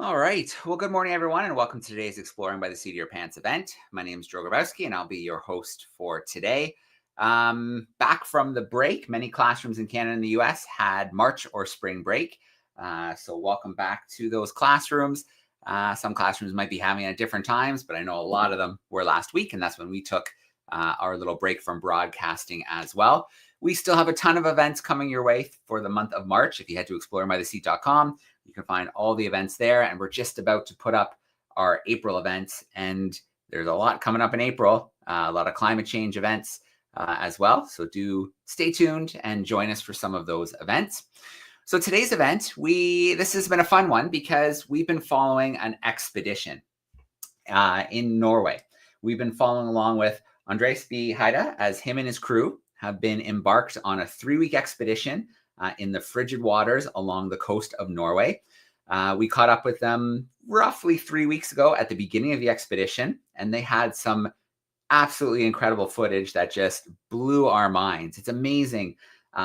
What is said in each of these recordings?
All right. Well, good morning, everyone, and welcome to today's Exploring by the Seat of Your Pants event. My name is Joe Grabowski, and I'll be your host for today. Back from the break, many classrooms in Canada and the US had March or spring break. So welcome back to those classrooms. Some classrooms might be having it at different times, but I know a lot of them were last week, and that's when we took our little break from broadcasting as well. We still have a ton of events coming your way for the month of March. If you head to exploringbytheseat.com, you can find all the events there, and we're just about to put up our April events, and there's a lot coming up in April, a lot of climate change events as well. So do stay tuned and join us for some of those events. So today's event, this has been a fun one because we've been following an expedition in Norway. We've been following along with Andreas B, Heide, as him and his crew have been embarked on a 3-week expedition in the frigid waters along the coast of Norway. We caught up with them roughly 3 weeks ago at the beginning of the expedition, and they had some absolutely incredible footage that just blew our minds. It's amazing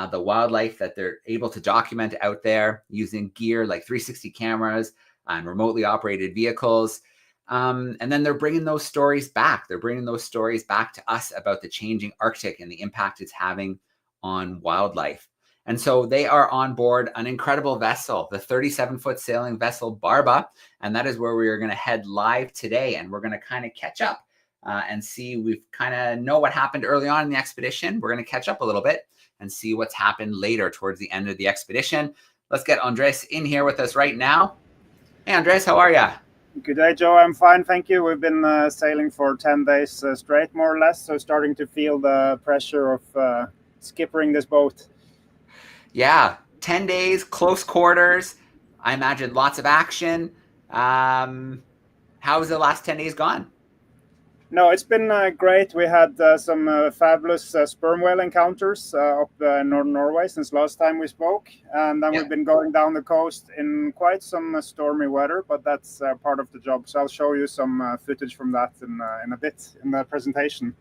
the wildlife that they're able to document out there using gear like 360 cameras and remotely operated vehicles. And then they're bringing those stories back. They're bringing those stories back to us about the changing Arctic and the impact it's having on wildlife. And so they are on board an incredible vessel, the 37-foot sailing vessel Barba. And that is where we are going to head live today. And we're going to kind of catch up and see, we've kind of know what happened early on in the expedition. We're going to catch up a little bit and see what's happened later towards the end of the expedition. Let's get Andres in here with us right now. Hey, Andres, how are you? Good day, Joe. I'm fine, thank you. We've been sailing for 10 days straight, more or less. So starting to feel the pressure of skippering this boat. Yeah, 10 days, close quarters. I imagine lots of action. How has the last 10 days gone? No, it's been great. We had some fabulous sperm whale encounters up in northern Norway since last time we spoke. And then we've been going down the coast in quite some stormy weather, but that's part of the job. So I'll show you some footage from that in a bit in the presentation.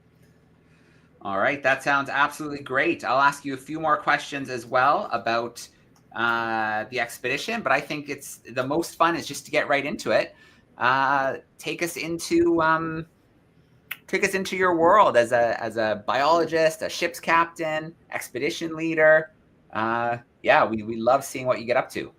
All right, that sounds absolutely great. I'll ask you a few more questions as well about the expedition, but I think it's the most fun is just to get right into it. Take us into your world as a biologist, a ship's captain, expedition leader. Yeah, we love seeing what you get up to.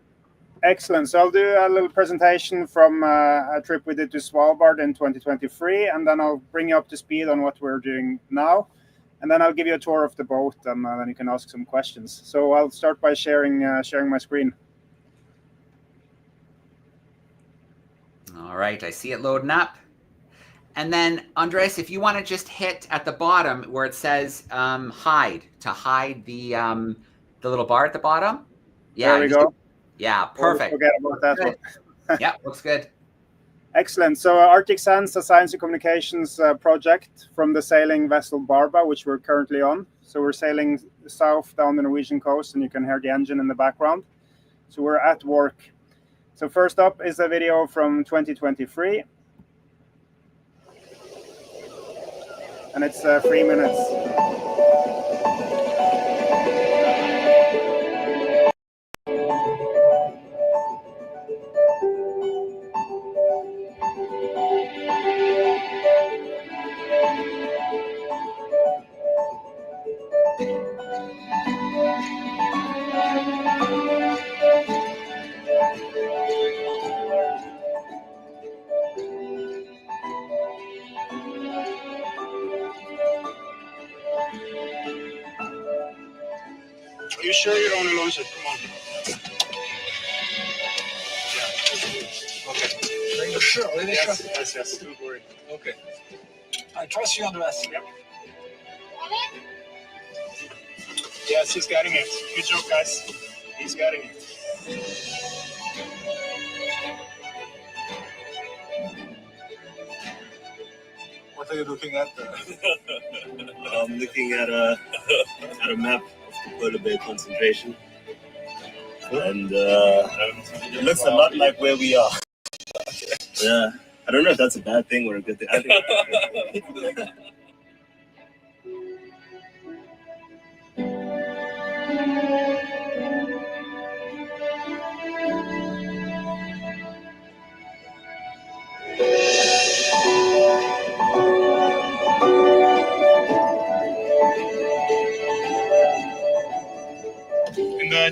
Excellent. So I'll do a little presentation from a trip we did to Svalbard in 2023, and then I'll bring you up to speed on what we're doing now. And then I'll give you a tour of the boat, and then you can ask some questions. So I'll start by sharing my screen. All right, I see it loading up. And then, Andres, if you want to just hit at the bottom where it says hide, to hide the little bar at the bottom. Yeah, there we go. Yeah, perfect. Forget about that one. Yeah, looks good. Excellent. So Arctic Sands, a science and communications project from the sailing vessel Barba, which we're currently on. So we're sailing south down the Norwegian coast, and you can hear the engine in the background. So we're at work. So first up is a video from 2023. And it's 3 minutes. Are you sure you don't want to launch it? Come on. Yeah. Okay. Are you sure? Yes. Don't worry. Okay. I trust you, Andreas. Yep. Yes, he's getting it. Good job, guys. He's getting it. What are you looking at? I'm looking at a map of the polar bear concentration, and it looks a lot like where we are. Yeah, I don't know if that's a bad thing or a good thing. I think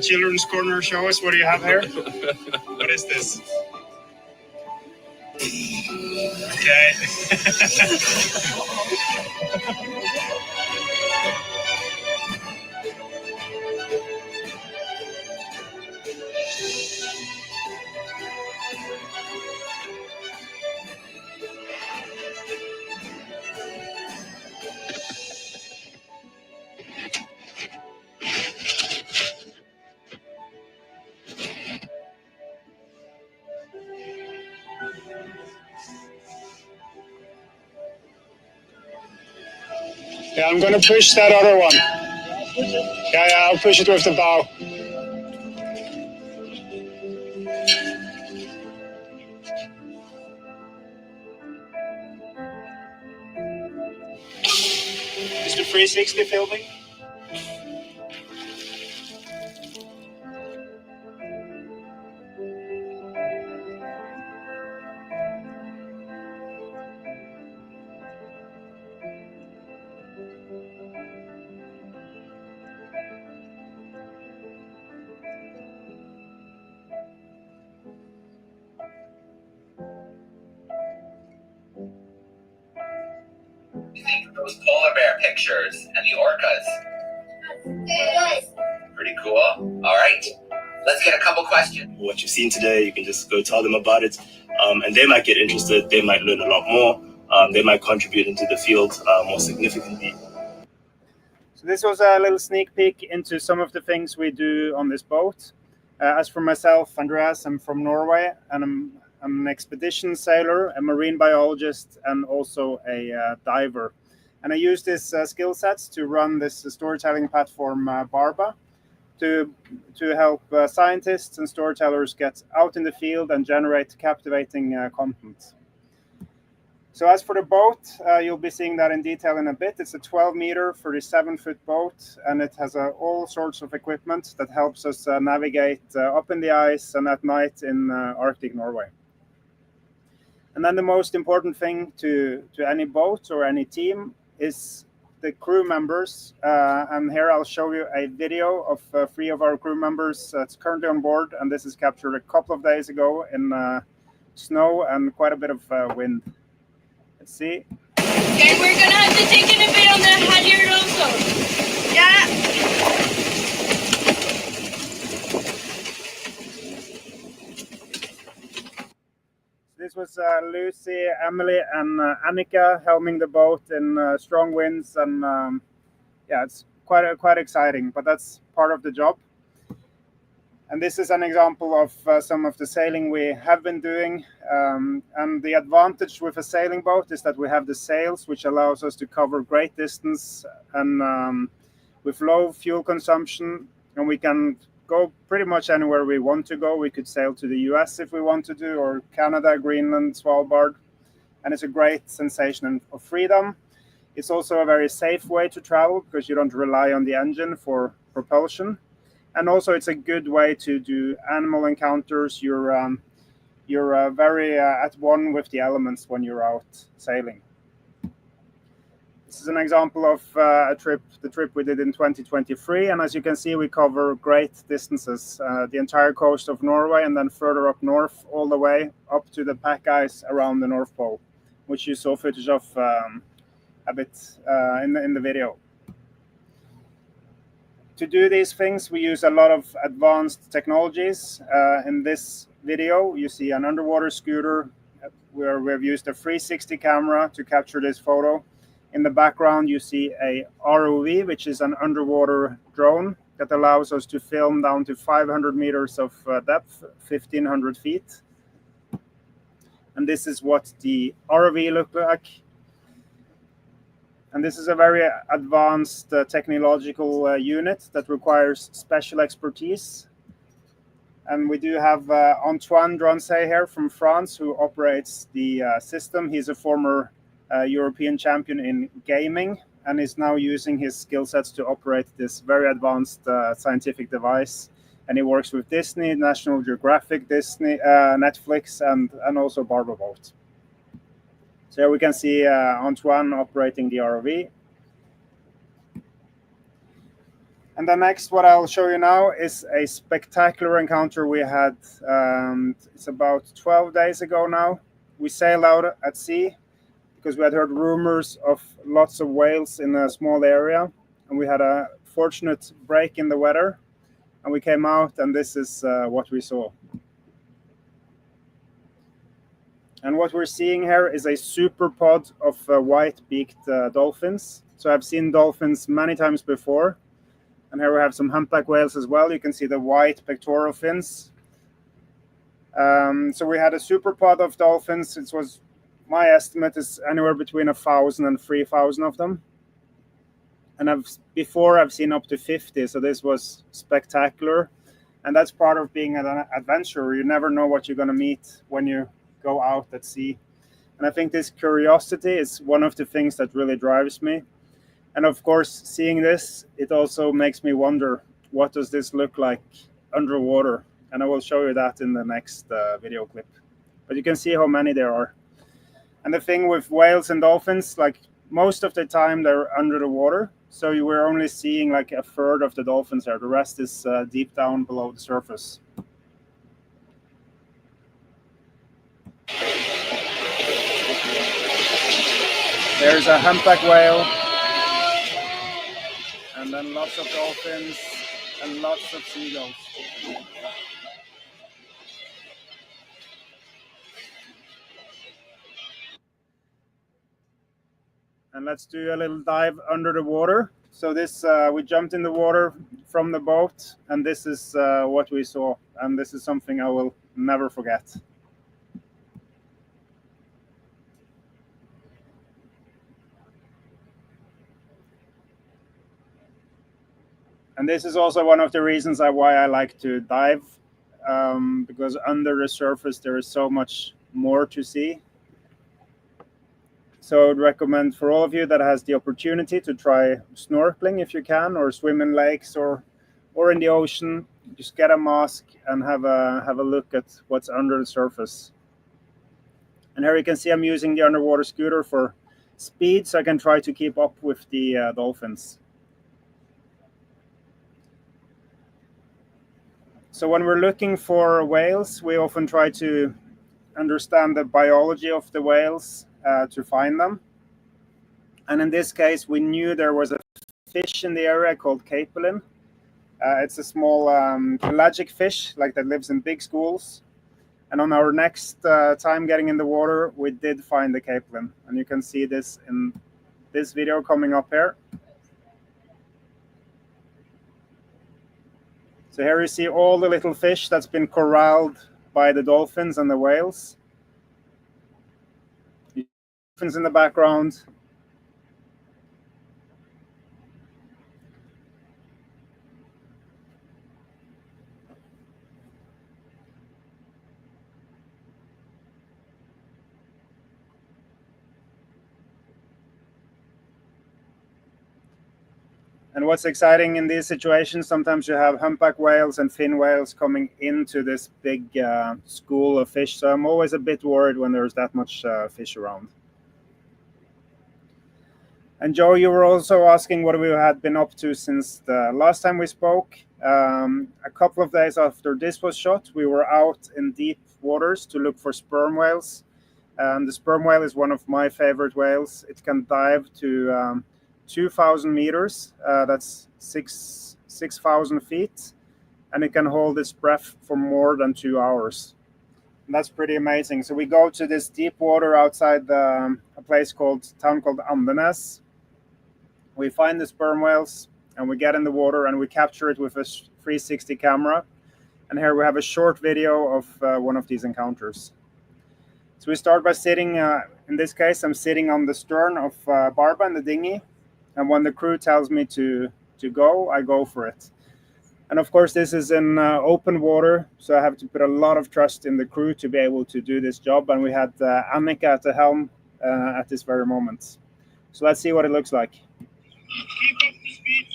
children's corner. Show us what do you have here. What is this? Okay. Yeah, I'm gonna push that other one. Yeah, I'll push it with the bow. Is the 360 filming? You think of those polar bear pictures and the orcas? Pretty cool. All right, let's get a couple questions. What you've seen today, you can just go tell them about it, and they might get interested. They might learn a lot more. They might contribute into the field more significantly. So this was a little sneak peek into some of the things we do on this boat. As for myself, Andreas, I'm from Norway, and I'm an expedition sailor, a marine biologist, and also a diver. And I use these skill sets to run this storytelling platform, Barba, to help scientists and storytellers get out in the field and generate captivating content. So as for the boat, you'll be seeing that in detail in a bit. It's a 12-meter, 37-foot boat, and it has all sorts of equipment that helps us navigate up in the ice and at night in Arctic Norway. And then the most important thing to any boat or any team is the crew members. And here I'll show you a video of 3 of our crew members. It's currently on board, and this is captured a couple of days ago in snow and quite a bit of wind. Let's see. Okay, we're gonna have to take in a bit on the halyard also. Yeah. This was Lucy, Emily, and Annika helming the boat in strong winds, and yeah, it's quite exciting. But that's part of the job. And this is an example of some of the sailing we have been doing. And the advantage with a sailing boat is that we have the sails, which allows us to cover great distance and with low fuel consumption. And we can go pretty much anywhere we want to go. We could sail to the US if we want to do, or Canada, Greenland, Svalbard. And it's a great sensation of freedom. It's also a very safe way to travel because you don't rely on the engine for propulsion. And also, it's a good way to do animal encounters. You're very at one with the elements when you're out sailing. This is an example of the trip we did in 2023. And as you can see, we cover great distances, the entire coast of Norway, and then further up north, all the way up to the pack ice around the North Pole, which you saw footage of a bit in the video. To do these things, we use a lot of advanced technologies. In this video, you see an underwater scooter where we've used a 360 camera to capture this photo. In the background, you see a ROV, which is an underwater drone that allows us to film down to 500 meters of depth, 1,500 feet. And this is what the ROV looks like. And this is a very advanced technological unit that requires special expertise. And we do have Antoine Drancet here from France, who operates the system. He's a former European champion in gaming and is now using his skill sets to operate this very advanced scientific device. And he works with Disney, National Geographic, Disney, Netflix, and also Barba boat. So here we can see Antoine operating the ROV. And then next, what I'll show you now is a spectacular encounter we had. It's about 12 days ago now. We sailed out at sea because we had heard rumors of lots of whales in a small area. And we had a fortunate break in the weather. And we came out, and this is what we saw. And what we're seeing here is a super pod of white-beaked dolphins. So I've seen dolphins many times before. And here we have some humpback whales as well. You can see the white pectoral fins. So we had a super pod of dolphins. It was, my estimate is anywhere between 1,000 and 3,000 of them. And before I've seen up to 50. So this was spectacular. And that's part of being an adventurer. You never know what you're going to meet when you go out at sea. And I think this curiosity is one of the things that really drives me. And of course, seeing this, it also makes me wonder, what does this look like underwater? And I will show you that in the next video clip. But you can see how many there are. And the thing with whales and dolphins, like most of the time they're under the water. So you were only seeing like a third of the dolphins there. The rest is deep down below the surface. There's a humpback whale. And then lots of dolphins and lots of seagulls. And let's do a little dive under the water. So this, we jumped in the water from the boat, and this is what we saw. And this is something I will never forget. And this is also one of the reasons why I like to dive, because under the surface there is so much more to see. So I would recommend for all of you that has the opportunity to try snorkeling if you can, or swim in lakes or in the ocean. Just get a mask and have a look at what's under the surface. And here you can see I'm using the underwater scooter for speed, so I can try to keep up with the dolphins. So when we're looking for whales, we often try to understand the biology of the whales to find them. And in this case, we knew there was a fish in the area called capelin. It's a small pelagic fish, like that lives in big schools. And on our next time getting in the water, we did find the capelin. And you can see this in this video coming up here. So here you see all the little fish that's been corralled by the dolphins and the whales. Dolphins in the background. And what's exciting in these situations, sometimes you have humpback whales and fin whales coming into this big school of fish. So I'm always a bit worried when there's that much fish around. And Joe, you were also asking what we had been up to since the last time we spoke. A couple of days after this was shot, we were out in deep waters to look for sperm whales. The sperm whale is one of my favorite whales. It can dive to 2,000 meters, that's 6,000 feet, and it can hold its breath for more than 2 hours. And that's pretty amazing. So we go to this deep water outside a town called Andenes. We find the sperm whales, and we get in the water, and we capture it with a 360 camera. And here we have a short video of one of these encounters. So we start by sitting, in this case, I'm sitting on the stern of Barba in the dinghy. And when the crew tells me to go, I go for it. And of course, this is in open water, so I have to put a lot of trust in the crew to be able to do this job. And we had Annika at the helm at this very moment. So let's see what it looks like. Keep up the speed.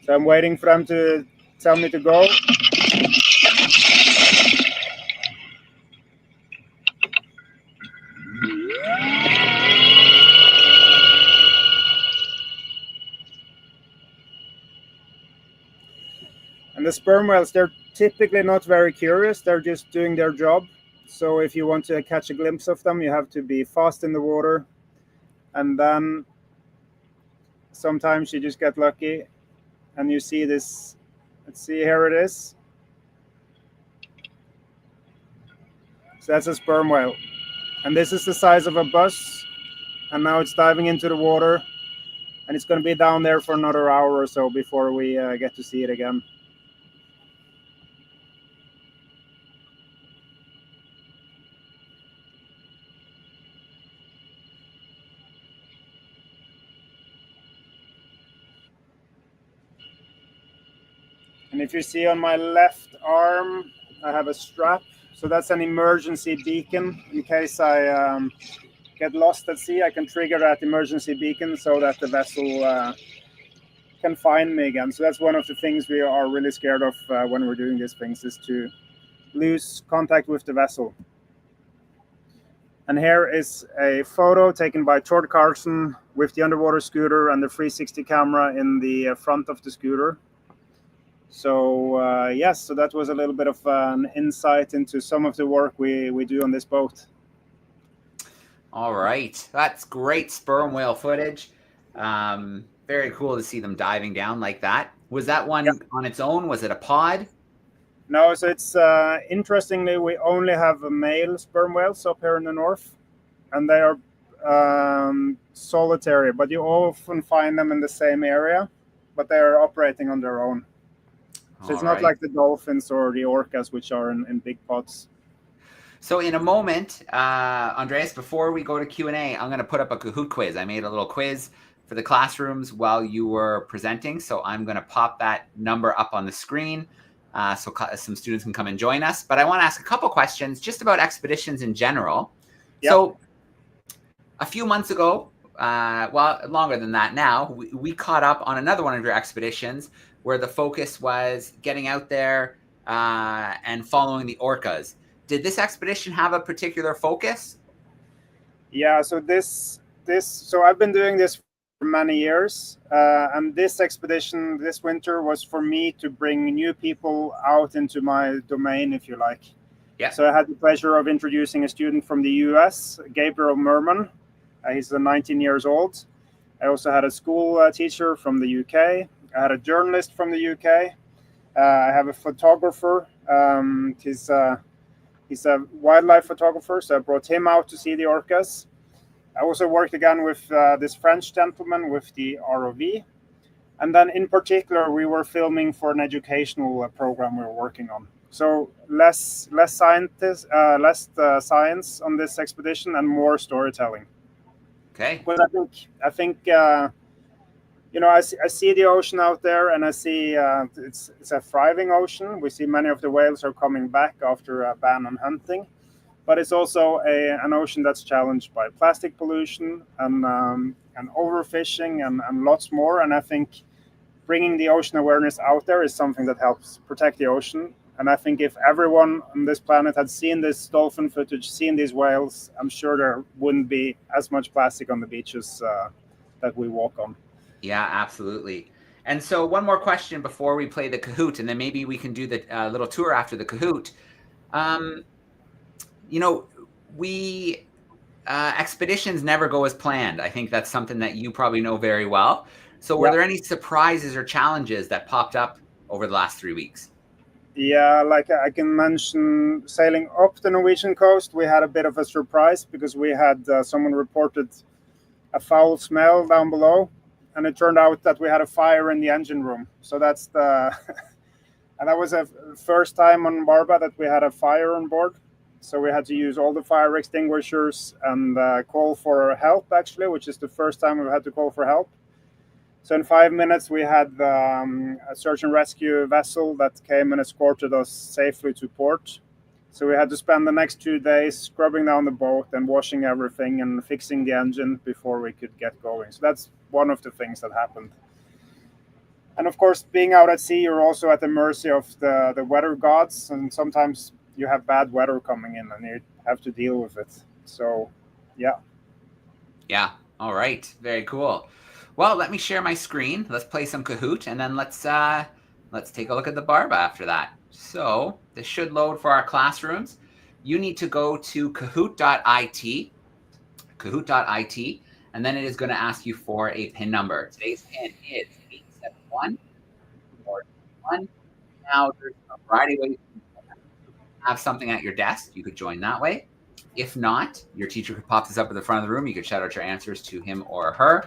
So I'm waiting for them to tell me to go. the sperm whales, they're typically not very curious. They're just doing their job. So if you want to catch a glimpse of them, you have to be fast in the water. And then sometimes you just get lucky and you see this. Let's see, here it is. So that's a sperm whale. And this is the size of a bus. And now it's diving into the water. And it's going to be down there for another hour or so before we get to see it again. And if you see on my left arm, I have a strap. So that's an emergency beacon. In case I get lost at sea, I can trigger that emergency beacon so that the vessel can find me again. So that's one of the things we are really scared of when we're doing these things, is to lose contact with the vessel. And here is a photo taken by Tord Carlson with the underwater scooter and the 360 camera in the front of the scooter. So yes, so that was a little bit of an insight into some of the work we do on this boat. All right, that's great sperm whale footage. Very cool to see them diving down like that. Was that one on its own? Was it a pod? No, so it's interestingly, we only have male sperm whales up here in the north, and they are solitary, but you often find them in the same area, but they are operating on their own. So it's not like the dolphins or the orcas, which are in big pods. So in a moment, Andreas, before we go to Q&A, I'm going to put up a Kahoot quiz. I made a little quiz for the classrooms while you were presenting. So I'm going to pop that number up on the screen so some students can come and join us. But I want to ask a couple questions just about expeditions in general. Yep. So a few months ago, well, longer than that now, we caught up on another one of your expeditions where the focus was getting out there and following the orcas. Did this expedition have a particular focus? Yeah, so so I've been doing this for many years, and this expedition this winter was for me to bring new people out into my domain, if you like. Yeah. So I had the pleasure of introducing a student from the US, Gabriel Merman. He's 19 years old. I also had a school teacher from the UK. I had a journalist from the UK. I have a photographer. He's a wildlife photographer, so I brought him out to see the orcas. I also worked again with this French gentleman with the ROV. And then in particular, we were filming for an educational program we were working on. So less science on this expedition and more storytelling. Okay. But I think I see the ocean out there, and I see it's a thriving ocean. We see many of the whales are coming back after a ban on hunting, but it's also an ocean that's challenged by plastic pollution and overfishing and lots more. And I think bringing the ocean awareness out there is something that helps protect the ocean. And I think if everyone on this planet had seen this dolphin footage, seen these whales, I'm sure there wouldn't be as much plastic on the beaches that we walk on. Yeah, absolutely. And so one more question before we play the Kahoot, and then maybe we can do the little tour after the Kahoot. Expeditions never go as planned. I think that's something that you probably know very well. So were there any surprises or challenges that popped up over the last 3 weeks? Yeah, like I can mention sailing up the Norwegian coast, we had a bit of a surprise because we had someone reported a foul smell down below. And it turned out that we had a fire in the engine room. So that's and that was the first time on Barba that we had a fire on board. So we had to use all the fire extinguishers and call for help, actually, which is the first time we've had to call for help. So in 5 minutes, we had a search and rescue vessel that came and escorted us safely to port. So we had to spend the next 2 days scrubbing down the boat and washing everything and fixing the engine before we could get going. So that's one of the things that happened. And of course, being out at sea, you're also at the mercy of the weather gods. And sometimes you have bad weather coming in and you have to deal with it. So, yeah. Yeah. All right. Very cool. Well, let me share my screen. Let's play some Kahoot, and then let's let's take a look at the Barba after that. So this should load for our classrooms. You need to go to kahoot.it, and then it is going to ask you for a PIN number. Today's PIN is 87141. Now, there's a variety of ways you can have something at your desk. You could join that way. If not, your teacher could pop this up at the front of the room. You could shout out your answers to him or her.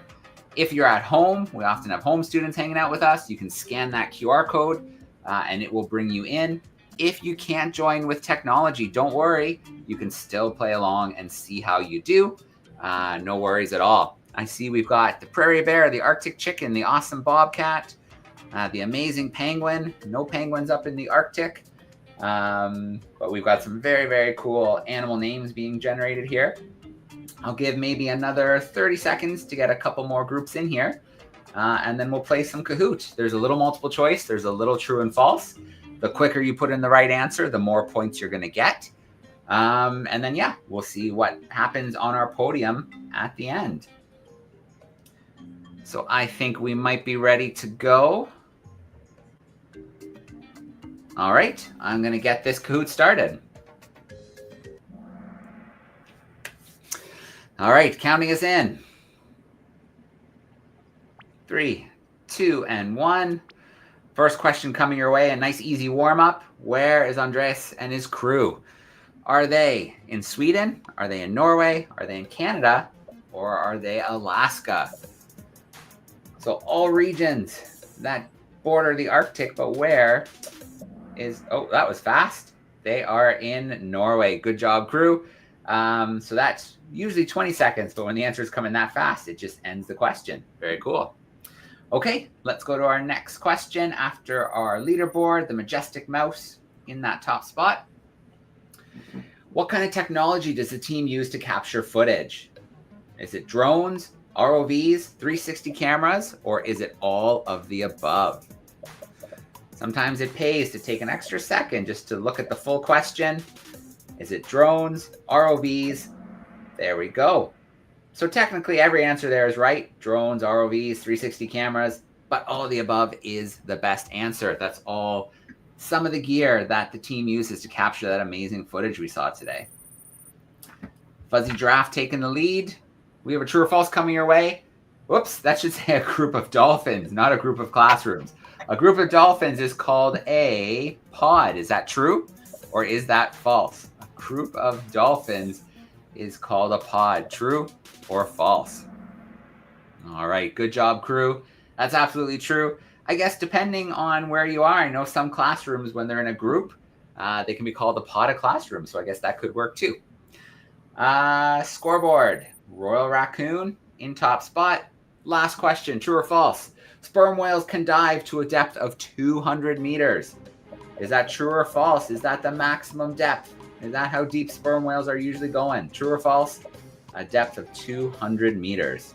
If you're at home, we often have home students hanging out with us. You can scan that QR code and it will bring you in. If you can't join with technology, don't worry. You can still play along and see how you do. No worries at all. I see we've got the prairie bear, the Arctic chicken, the awesome bobcat, the amazing penguin. No penguins up in the Arctic. But we've got some very, very cool animal names being generated here. I'll give maybe another 30 seconds to get a couple more groups in here. And then we'll play some Kahoot. There's a little multiple choice. There's a little true and false. The quicker you put in the right answer, the more points you're going to get. And then, yeah, we'll see what happens on our podium at the end. So I think we might be ready to go. All right, I'm going to get this Kahoot started. All right, counting us in. 3, 2, and 1. First question coming your way, a nice easy warm-up. Where is Andreas and his crew? Are they in Sweden? Are they in Norway? Are they in Canada? Or are they Alaska? So all regions that border the Arctic, but where is... Oh, that was fast. They are in Norway. Good job, crew. So that's usually 20 seconds, but when the answers come in that fast, it just ends the question. Very cool. Okay, let's go to our next question after our leaderboard, the majestic mouse in that top spot. What kind of technology does the team use to capture footage? Is it drones, ROVs, 360 cameras, or is it all of the above? Sometimes it pays to take an extra second just to look at the full question. Is it drones, ROVs? There we go. So technically every answer there is right. Drones, ROVs, 360 cameras, but all of the above is the best answer. That's all some of the gear that the team uses to capture that amazing footage we saw today. Fuzzy Giraffe taking the lead. We have a true or false coming your way. Whoops, that should say a group of dolphins, not a group of classrooms. A group of dolphins is called a pod. Is that true or is that false? A group of dolphins is called a pod. True or false? All right, good job, crew. That's absolutely true. I guess depending on where you are, I know some classrooms, when they're in a group, they can be called a pod of classrooms. So I guess that could work too. Scoreboard, Royal Raccoon in top spot. Last question, true or false? Sperm whales can dive to a depth of 200 meters. Is that true or false? Is that the maximum depth? Is that how deep sperm whales are usually going? True or false? A depth of 200 meters.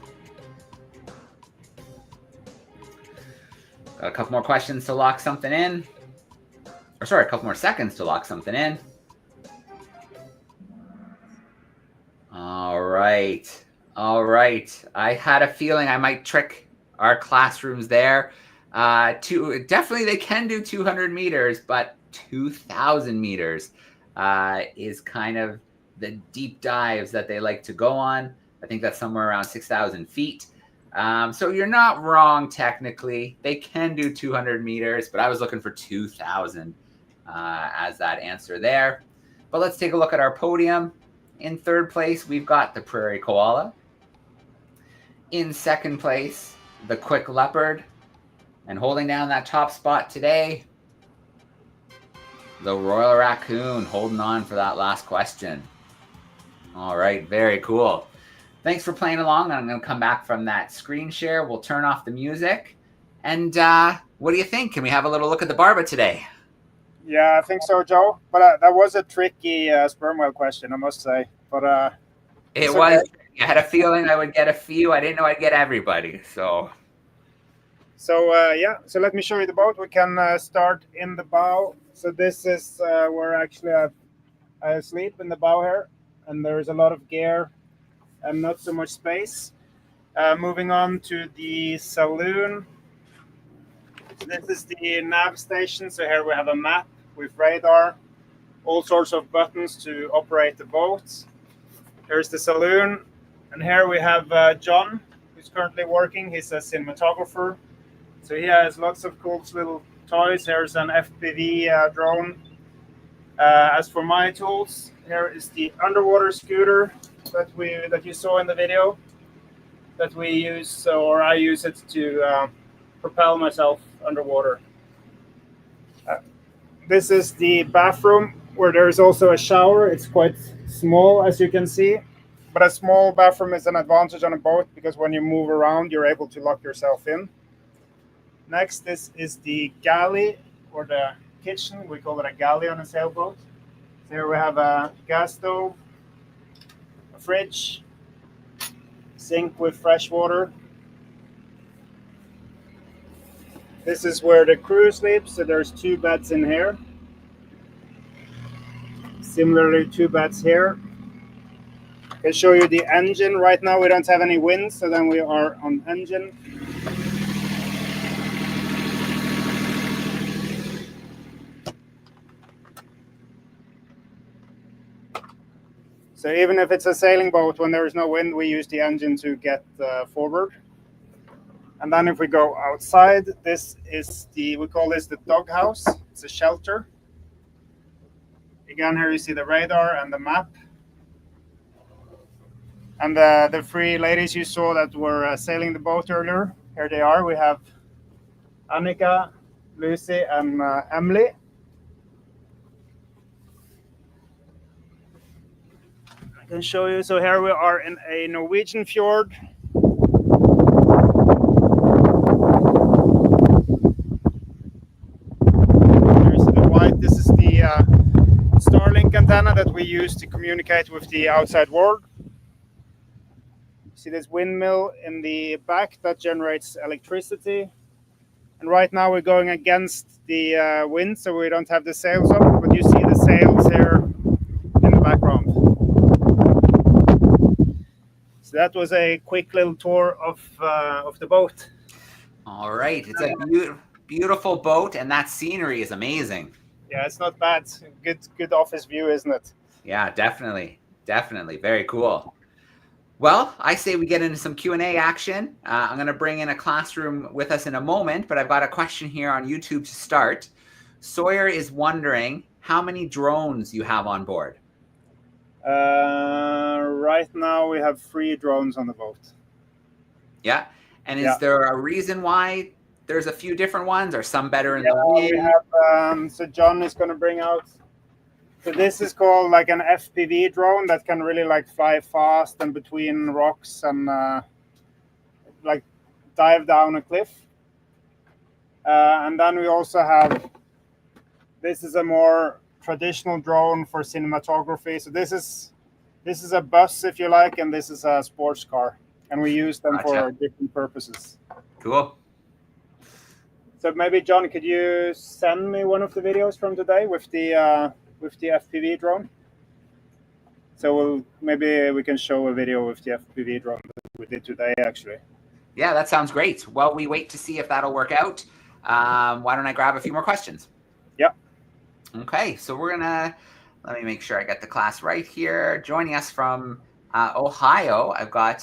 Got a couple more questions to lock something in. Or sorry, a couple more seconds to lock something in. All right. All right. I had a feeling I might trick our classrooms there. Definitely they can do 200 meters, but 2,000 meters is kind of the deep dives that they like to go on. I think that's somewhere around 6,000 feet. So you're not wrong technically. They can do 200 meters, but I was looking for 2,000 as that answer there. But let's take a look at our podium. In third place, we've got the prairie koala. In second place, the quick leopard. And holding down that top spot today, the royal raccoon, holding on for that last question. All right, very cool. Thanks for playing along. I'm going to come back from that screen share. We'll turn off the music. And what do you think? Can we have a little look at the Barba today? Yeah, I think so, Joe. But that was a tricky sperm whale question, I must say. But it was. Okay. I had a feeling I would get a few. I didn't know I'd get everybody. So yeah. So let me show you the boat. We can start in the bow. So this is where actually I sleep in the bow here, and there's a lot of gear and not so much space. Moving on to the saloon. So this is the nav station. So here we have a map with radar, all sorts of buttons to operate the boat. Here's the saloon. And here we have John, who's currently working. He's a cinematographer. So he has lots of cool little toys. Here's an FPV drone. As for my tools, here is the underwater scooter that you saw in the video that we use, or I use it to propel myself underwater. This is the bathroom where there is also a shower. It's quite small, as you can see, but a small bathroom is an advantage on a boat because when you move around, you're able to lock yourself in. Next, this is the galley or the kitchen. We call it a galley on a sailboat. So here we have a gas stove, a fridge, sink with fresh water. This is where the crew sleeps. So there's 2 beds in here. Similarly, 2 beds here. I can show you the engine. Right now we don't have any wind, so then we are on engine. So even if it's a sailing boat, when there is no wind, we use the engine to get forward. And then if we go outside, this is we call this the doghouse. It's a shelter. Again, here you see the radar and the map. And the 3 ladies you saw that were sailing the boat earlier, here they are. We have Annika, Lucy, and Emily. I can show you. So here we are in a Norwegian fjord. Here's the white. This is the Starlink antenna that we use to communicate with the outside world. See this windmill in the back that generates electricity. And right now we're going against the wind, so we don't have the sails up, but you see the sails here in the background. So that was a quick little tour of the boat. All right. It's a beautiful boat, and that scenery is amazing. Yeah, it's not bad. Good office view, isn't it? Yeah, definitely. Definitely. Very cool. Well, I say we get into some Q&A action. I'm going to bring in a classroom with us in a moment, but I've got a question here on YouTube to start. Sawyer is wondering how many drones you have on board. Right now we have 3 drones on the boat. Yeah. And is there a reason why there's a few different ones, or some better in the we have, so John is going to bring out. So this is called like an FPV drone that can really like fly fast and between rocks and like dive down a cliff. And then we also have, this is a more traditional drone for cinematography. So this is a bus, if you like, and this is a sports car, and we use them for different purposes. Cool. So maybe John, could you send me one of the videos from today with the FPV drone? So maybe we can show a video with the FPV drone that we did today, actually. Yeah, that sounds great. Well, we wait to see if that'll work out. Why don't I grab a few more questions? Yep. Okay, so we're gonna, let me make sure I get the class right here. Joining us from Ohio, I've got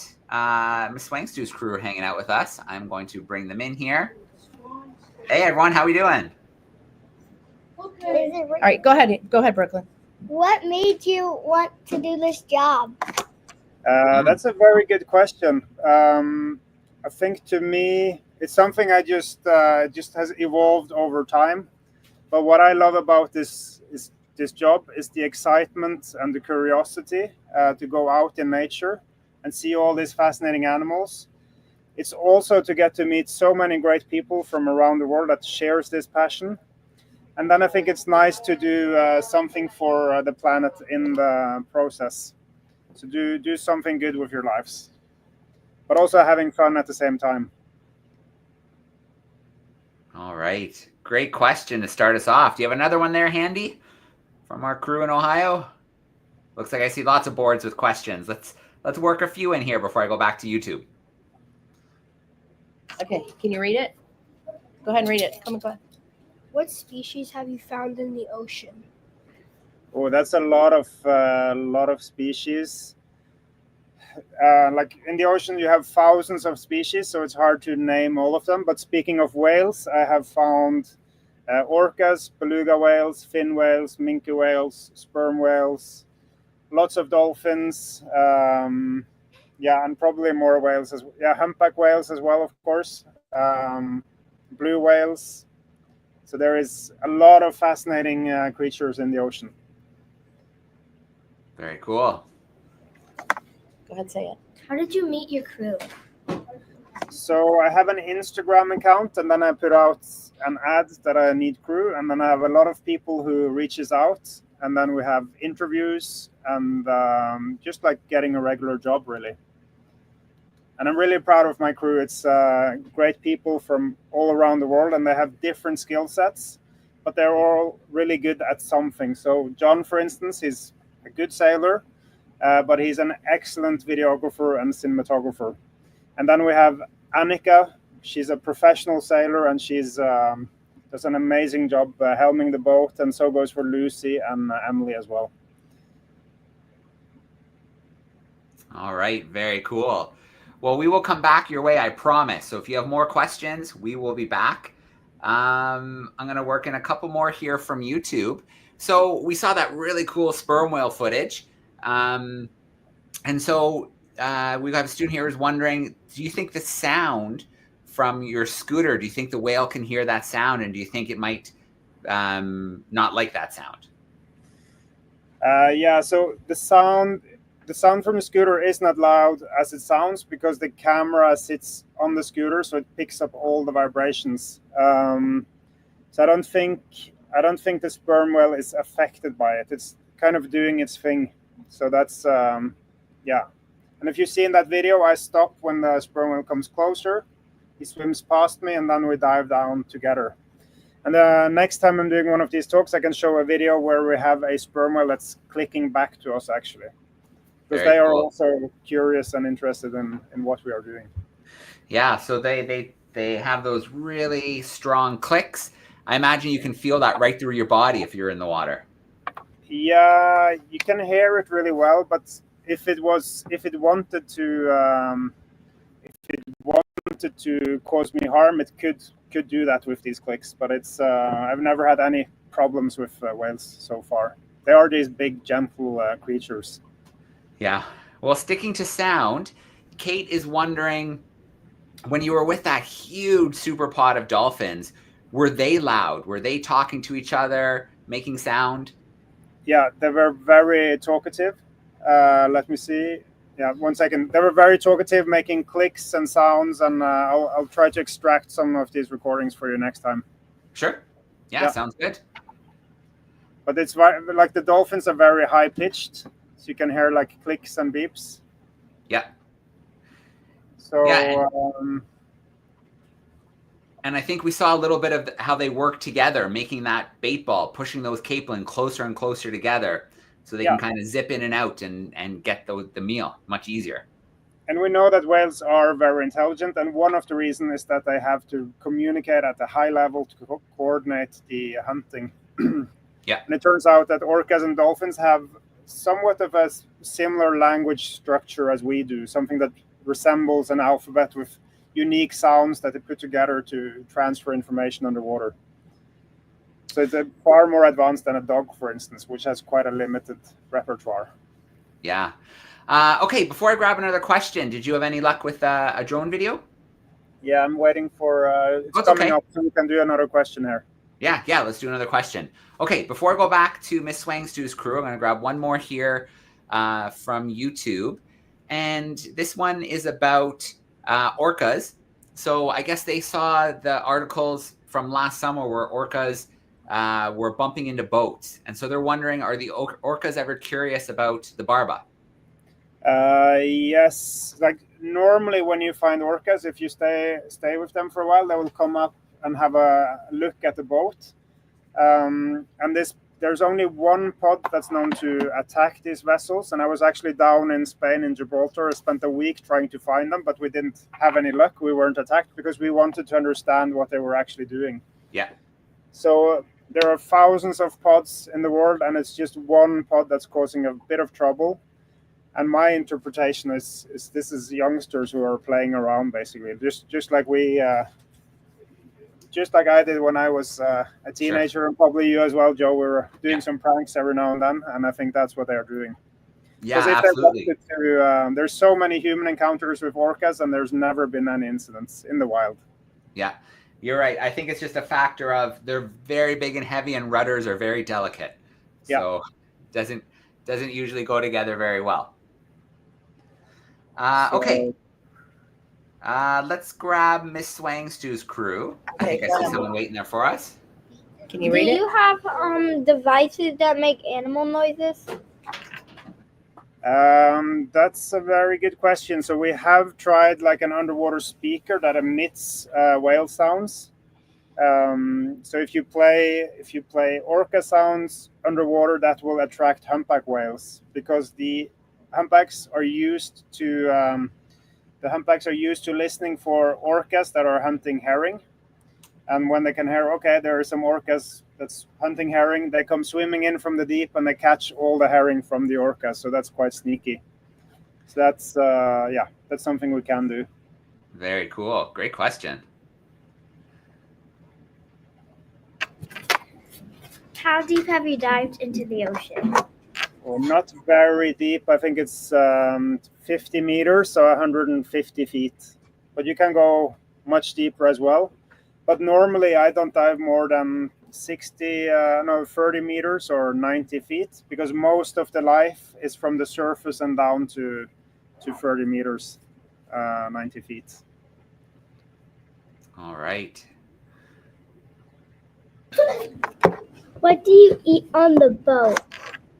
Miss Swangstew's crew hanging out with us. I'm going to bring them in here. Hey everyone, how we doing? Okay. All right, go ahead, Brooklyn. What made you want to do this job? That's a very good question. I think to me, it's something I just has evolved over time. But what I love about this job is the excitement and the curiosity to go out in nature and see all these fascinating animals. It's also to get to meet so many great people from around the world that shares this passion. And then I think it's nice to do something for the planet in the process. So do something good with your lives, but also having fun at the same time. All right. Great question to start us off. Do you have another one there handy from our crew in Ohio? Looks like I see lots of boards with questions. Let's work a few in here before I go back to YouTube. Okay, can you read it? Go ahead and read it. Come on, go ahead. What species have you found in the ocean? Oh, that's a lot of species. Like in the ocean, you have thousands of species, so it's hard to name all of them. But speaking of whales, I have found orcas, beluga whales, fin whales, minke whales, sperm whales, lots of dolphins. And probably more whales as well. Yeah, humpback whales as well, of course. Blue whales. So there is a lot of fascinating creatures in the ocean. Very cool. Go ahead, say it. How did you meet your crew? So I have an Instagram account, and then I put out an ad that I need crew, and then I have a lot of people who reaches out, and then we have interviews and just like getting a regular job, really. And I'm really proud of my crew. It's great people from all around the world, and they have different skill sets, but they're all really good at something. So John, for instance, he's a good sailor, but he's an excellent videographer and cinematographer. And then we have Annika. She's a professional sailor, and she's does an amazing job helming the boat, and so goes for Lucy and Emily as well. All right, very cool. Well, we will come back your way, I promise. So if you have more questions, we will be back. I'm going to work in a couple more here from YouTube. So we saw that really cool sperm whale footage. And so we have a student here who's wondering, do you think the sound from your scooter, do you think the whale can hear that sound? And do you think it might not like that sound? So the sound from the scooter is not loud as it sounds because the camera sits on the scooter, so it picks up all the vibrations. So I don't think the sperm whale is affected by it. It's kind of doing its thing. So that's And if you see in that video, I stop when the sperm whale comes closer. He swims past me, and then we dive down together. And next time I'm doing one of these talks, I can show a video where we have a sperm whale that's clicking back to us, actually. Because they are also curious and interested in what we are doing. Yeah, so they have those really strong clicks. I imagine you can feel that right through your body if you're in the water. Yeah, you can hear it really well, but if it wanted to cause me harm, it could do that with these clicks. But it's I've never had any problems with whales so far. They are these big, gentle creatures. Yeah. Well, sticking to sound, Kate is wondering, when you were with that huge super pod of dolphins, were they loud? Were they talking to each other, making sound? Yeah, they were very talkative. Let me see. Yeah, 1 second. They were very talkative, making clicks and sounds, and I'll try to extract some of these recordings for you next time. Sure. Yeah. Sounds good. But it's like the dolphins are very high pitched, so you can hear like clicks and beeps. Yeah. So. Yeah, and I think we saw a little bit of how they work together, making that bait ball, pushing those capelin closer and closer together, so they can kind of zip in and out and get the meal much easier. And we know that whales are very intelligent, and one of the reasons is that they have to communicate at a high level to coordinate the hunting. Yeah. And it turns out that orcas and dolphins have somewhat of a similar language structure as we do, something that resembles an alphabet with unique sounds that they put together to transfer information underwater. So it's far more advanced than a dog, for instance, which has quite a limited repertoire. Yeah. Okay, before I grab another question, did you have any luck with a drone video? Yeah, I'm waiting for it's coming up, so we can do another question here. Yeah, let's do another question. Okay, before I go back to Miss Swangstew's crew, I'm going to grab one more here from YouTube. And this one is about orcas. So I guess they saw the articles from last summer where orcas were bumping into boats. And so they're wondering, are the orcas ever curious about the Barba? Yes. Like normally when you find orcas, if you stay with them for a while, they will come up and have a look at the boat. And this there's only one pod that's known to attack these vessels, and I was actually down in Spain in Gibraltar. I spent a week trying to find them, but we didn't have any luck. We weren't attacked because we wanted to understand what they were actually doing. Yeah. So there are thousands of pods in the world, and it's just one pod that's causing a bit of trouble. And my interpretation is this is youngsters who are playing around, basically, just like we. Just like I did when I was a teenager, Sure. and probably you as well, Joe. We were doing some pranks every now and then, and I think that's what they're doing. Yeah, If absolutely. there's so many human encounters with orcas, and there's never been any incidents in the wild. Yeah, you're right. I think it's just a factor of they're very big and heavy, and rudders are very delicate. So doesn't usually go together very well. Okay. Let's grab Miss Swangstew's crew. I think I see someone waiting there for us. Can you read it? Do you have devices that make animal noises? That's a very good question. So we have tried like an underwater speaker that emits whale sounds. So if you play orca sounds underwater, that will attract humpback whales, because the humpbacks are used to listening for orcas that are hunting herring. And when they can hear, okay, there are some orcas that's hunting herring, they come swimming in from the deep and they catch all the herring from the orcas. So that's quite sneaky. So that's something we can do. Very cool. Great question. How deep have you dived into the ocean? Well, not very deep. I think it's 50 meters, so 150 feet. But you can go much deeper as well. But normally I don't dive more than 30 meters or 90 feet, because most of the life is from the surface and down to 30 meters, 90 feet. All right. What do you eat on the boat?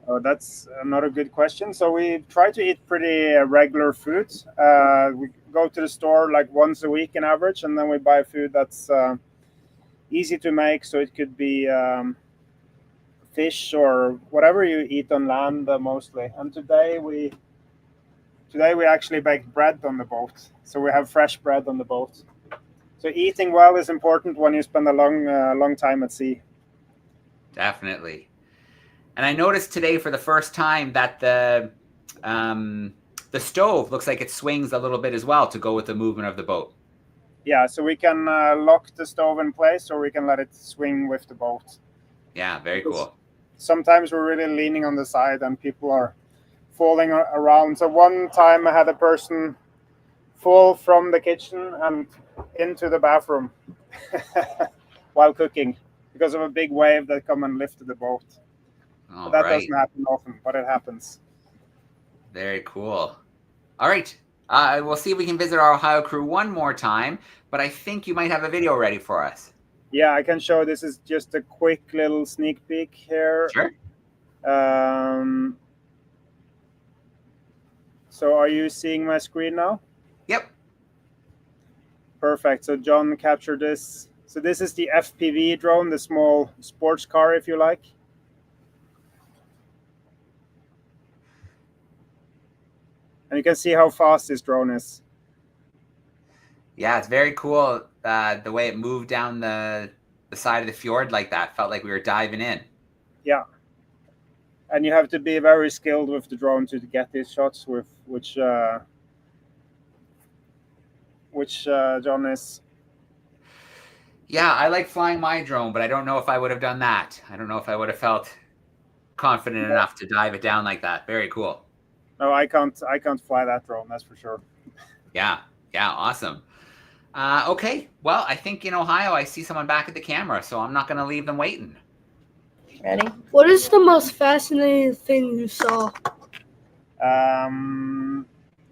Oh, that's another good question. So we try to eat pretty regular foods. We go to the store like once a week in average, and then we buy food that's easy to make. So it could be fish or whatever you eat on land mostly. And today we actually baked bread on the boat. So we have fresh bread on the boat. So eating well is important when you spend a long time at sea. Definitely. And I noticed today for the first time that the stove looks like it swings a little bit as well to go with the movement of the boat. Yeah, so we can lock the stove in place, or we can let it swing with the boat. Yeah, very cool. Sometimes we're really leaning on the side and people are falling around. So one time I had a person fall from the kitchen and into the bathroom while cooking because of a big wave that come and lifted the boat. That doesn't happen often, but it happens. Very cool. All right. We'll see if we can visit our Ohio crew one more time, but I think you might have a video ready for us. Yeah, I can show. This is just a quick little sneak peek here. Sure. So are you seeing my screen now? Yep. Perfect. So John captured this. So this is the FPV drone, the small sports car, if you like. And you can see how fast this drone is. Yeah, it's very cool. The way it moved down the side of the fjord like that. Felt like we were diving in. Yeah. And you have to be very skilled with the drone to get these shots, with which John is. Yeah, I like flying my drone, but I don't know if I would have done that. I don't know if I would have felt confident enough to dive it down like that. Very cool. No, I can't fly that drone, that's for sure. Yeah, awesome. Okay, well, I think in Ohio I see someone back at the camera, so I'm not going to leave them waiting. Ready? What is the most fascinating thing you saw? I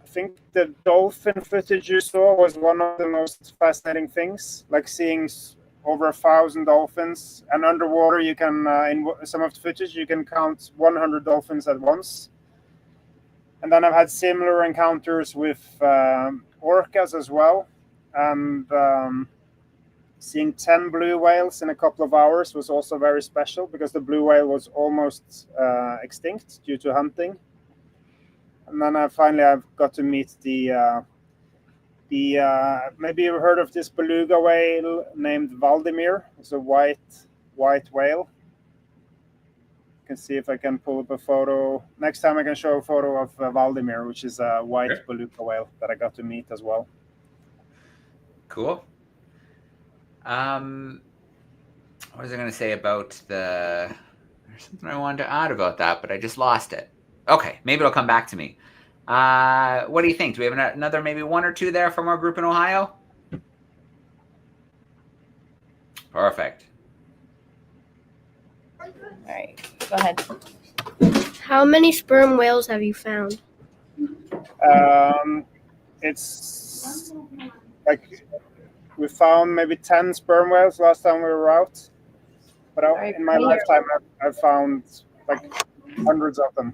think the dolphin footage you saw was one of the most fascinating things, like seeing over 1,000 dolphins. And underwater, you can, in some of the footage, you can count 100 dolphins at once. And then I've had similar encounters with orcas as well. And seeing 10 blue whales in a couple of hours was also very special because the blue whale was almost extinct due to hunting. And then I've got to meet the maybe you've heard of this beluga whale named Valdimir. It's a white whale. You can see if I can pull up a photo. Next time I can show a photo of Valdimir, which is a white beluga whale that I got to meet as well. Cool. What was I going to say about there's something I wanted to add about that, but I just lost it. Okay, maybe it'll come back to me. What do you think? Do we have another maybe one or two there from our group in Ohio? Perfect. All right, go ahead. How many sperm whales have you found? It's like we found maybe 10 sperm whales last time we were out. But in my lifetime, I've found like hundreds of them.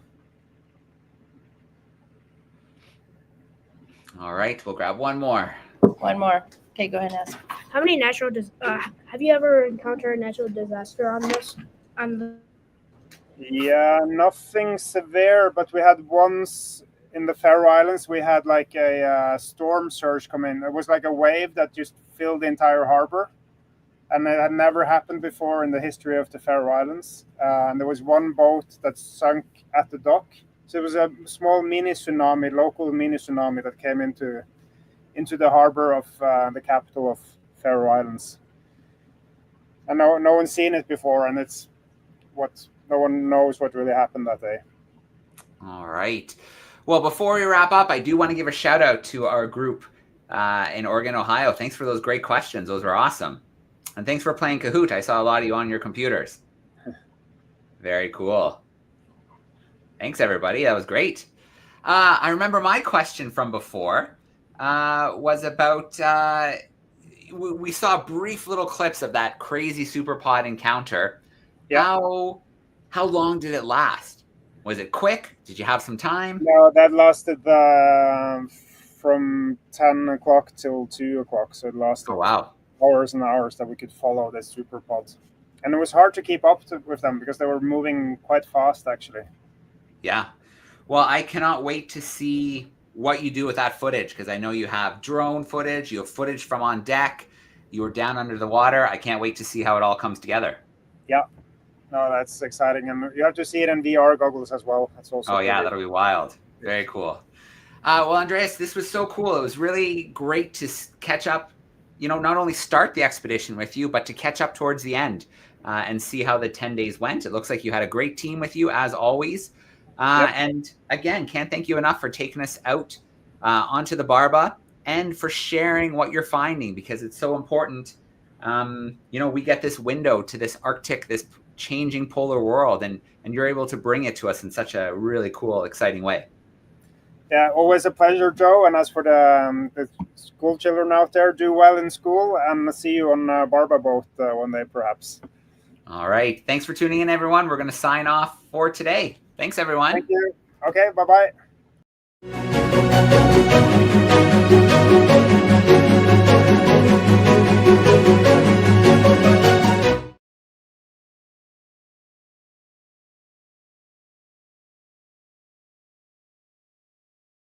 All right, we'll grab one more. One more. Okay, go ahead and ask. How many have you ever encountered a natural disaster on this? Yeah, nothing severe, but we had once in the Faroe Islands, we had like a storm surge come in. It was like a wave that just filled the entire harbor. And it had never happened before in the history of the Faroe Islands. And there was one boat that sunk at the dock. So it was a small mini tsunami, local mini tsunami that came into the harbor of the capital of Faroe Islands. And no one's seen it before, and it's no one knows what really happened that day. All right. Well, before we wrap up, I do want to give a shout out to our group in Oregon, Ohio. Thanks for those great questions. Those were awesome. And thanks for playing Kahoot. I saw a lot of you on your computers. Very cool. Thanks, everybody. That was great. I remember my question from before was about, we saw brief little clips of that crazy superpod encounter. Yeah. How long did it last? Was it quick? Did you have some time? No, that lasted from 10 o'clock till 2 o'clock. So it lasted hours and hours that we could follow the superpods. And it was hard to keep up with them because they were moving quite fast, actually. Yeah. Well, I cannot wait to see what you do with that footage because I know you have drone footage, you have footage from on deck, you were down under the water. I can't wait to see how it all comes together. Yeah. No, that's exciting. And you have to see it in VR goggles as well. That's also that'll be wild. Very cool. Well, Andreas, this was so cool. It was really great to catch up, not only start the expedition with you, but to catch up towards the end and see how the 10 days went. It looks like you had a great team with you, as always. And again, can't thank you enough for taking us out onto the Barba and for sharing what you're finding, because it's so important. We get this window to this Arctic, this changing polar world, and you're able to bring it to us in such a really cool, exciting way. Yeah, always a pleasure, Joe. And as for the school children out there, do well in school, and see you on Barba boat one day, perhaps. All right. Thanks for tuning in, everyone. We're going to sign off for today. Thanks, everyone. Thank you. Okay, bye-bye.